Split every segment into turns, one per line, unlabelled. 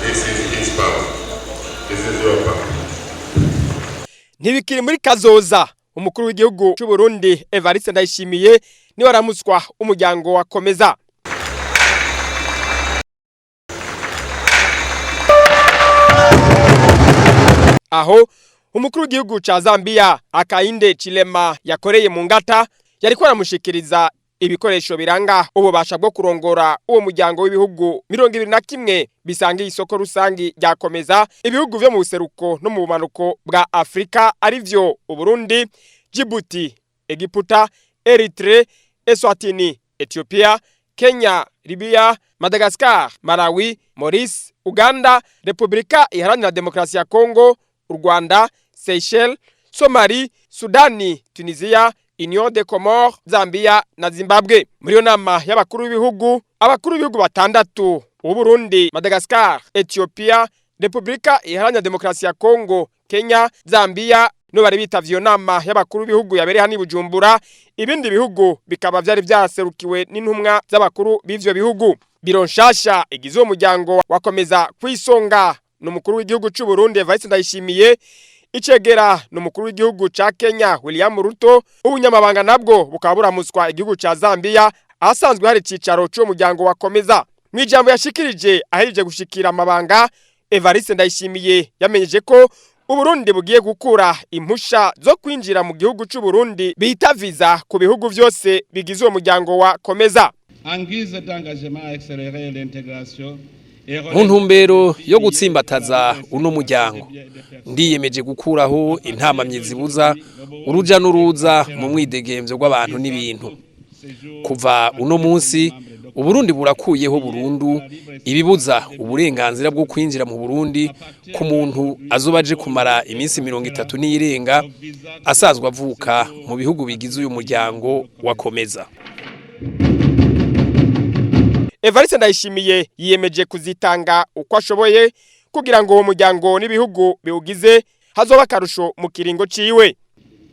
This is his power. This is your power.
Ntibikiri muri kazoza umukuru w'igihugu cy'u Burundi Evariste Ndayishimiye ni waramuswa umuryango wakomeza. Aho umukuru w'igihugu ca Zambia Hakainde Hichilema yakoreye mu ngata yariko aramushikiriza ibikoresho biranga ububasha bwo kurongora uwo muryango w'ibihugu 21 bisangiye isoko rusangi ryakomeza ibihugu vyo mu buseruko no mu bumanuko bwa Afrika arivyo Uburundi, Djibouti, Egiputa, Eritrea, Eswatini, Ethiopia, Kenya, Libya, Madagascar, Malawi, Maurice, Uganda, Republika Iharanira Demokarasi ya Kongo, Rwanda, Seychelles, Somalie, Sudani, Tunisia, Union des Comores, Zambia na Zimbabwe. Muri yo nama y'abakuru b'ibihugu, abakuru b'ibihugu batandatu, Uburundi, Madagascar, Ethiopia, Republika Iharanira Demokarasi ya Kongo, Kenya, Zambia no bari bitavye iyo nama y'abakuru b'ibihugu yabereye hani Bujumbura, ibindi bihugu bikaba vyari vyaserukiwe n'intumwa z'abakuru b'ivyo bihugu. Biro nshasha igize uwo muryango wakomeza kwisonga n'umukuru w'igihugu cy'u Burundi Evariste Ndayishimiye, icegera n'umukuru w'igihugu ca Kenya William Ruto, ubunyamabanga nabwo bukaba buramuswa igihugu ca Zambia ahasanzwe hari cicaro cy'uwo muryango wakomeza. Mwijambo yashikirije ahirije gushikira amabanga, Evariste Ndayishimiye yamenyeje ko Uburundi bugiye gukura impusha zo kwinjira mu gihugu cy'u Burundi bita visa ku bihugu vyose bigize uwo muryango wakomeza.
Anguise d'engagement à accélérer l'intégration.
Mu ntumbero yo gutsimbataza uno muryango ndiyemeje gukuraho intamamye zibuza uruja n'uruza mu mwidegemvyo rw'abantu n'ibintu. Kuva uno munsi Uburundi burakuyeho burundu ibibuza uburenganzira bwo kwinjira mu Burundi ku muntu azobaje kumara iminsi 30 n'irenga asazwa avuka mu bihugu bigize uyu muryango wakomeza.
Evariste Ndayishimiye yiyemeje kuzitanga uko ashoboye kugira ngo uwo muryango n'ibihugu biwugize hazoba akarusho mu kiringo ciwe.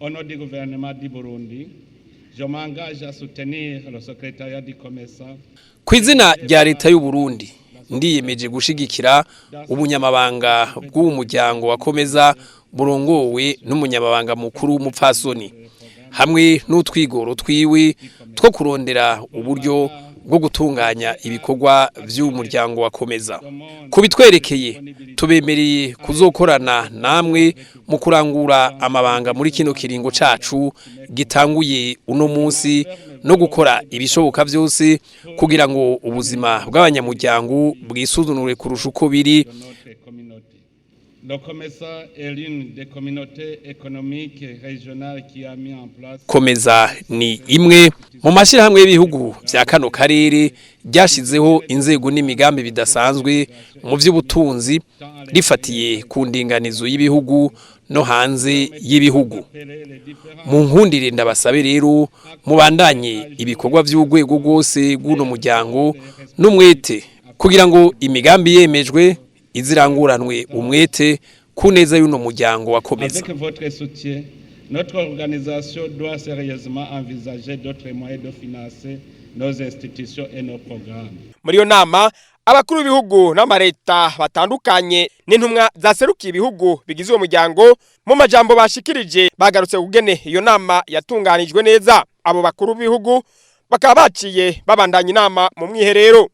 Au nom du gouvernement du Burundi, je m'engage à soutenir le secrétariat du commerce.
Kwizina rya leta y'u Burundi ndiyemeje gushigikira ubunyamabanga bw'uwo muryango wakomeza burongowe n'umunyamabanga mukuru w'umupfasoni hamwe n'utwigoro twiwe two kurondera uburyo bwo gutunganya ibikorwa by'umuryango wakomeza. Kubitwerekeye tubemereye kuzokorana namwe mu kurangura amabanga muri kino kiringo cacu gitanguye uno munsi no gukora ibishoboka byose kugira ngo ubuzima bw'abanyamuryango bwisuzunure kurusha uko biri.
Le commerce est l'une des communautés économiques régionales qui a mis en place.
Komeza ni imwe mu mashirahamwe y'ibihugu vya kano karere ryashizeho inzego n'imigambi bidasanzwe mu by'ubutunzi rifatiye ku ndinganizo y'ibihugu no hanze y'ibihugu. Mu nkundire ndabasabe rero mubandanye ibikorwa by'urwego rwose rw'uno muryango n'umwete kugira ngo imigambi yemejwe iziranguranwe umwete kuneza y'uno muryango wakomeza.
Avec votre soutien, notre organisation doit sérieusement envisager d'autres moyens de financer nos institutions et nos programmes.
Muri yo nama abakuru b'ibihugu n'amareta batandukanye n'intumwa zaserukiye ibihugu bigize uwo muryango mu majambo bashikirije bagarutse kugene iyo nama yatunganijwe neza. Abo bakuru b'ibihugu bakaba baciye babandanya inama mu mwiherero.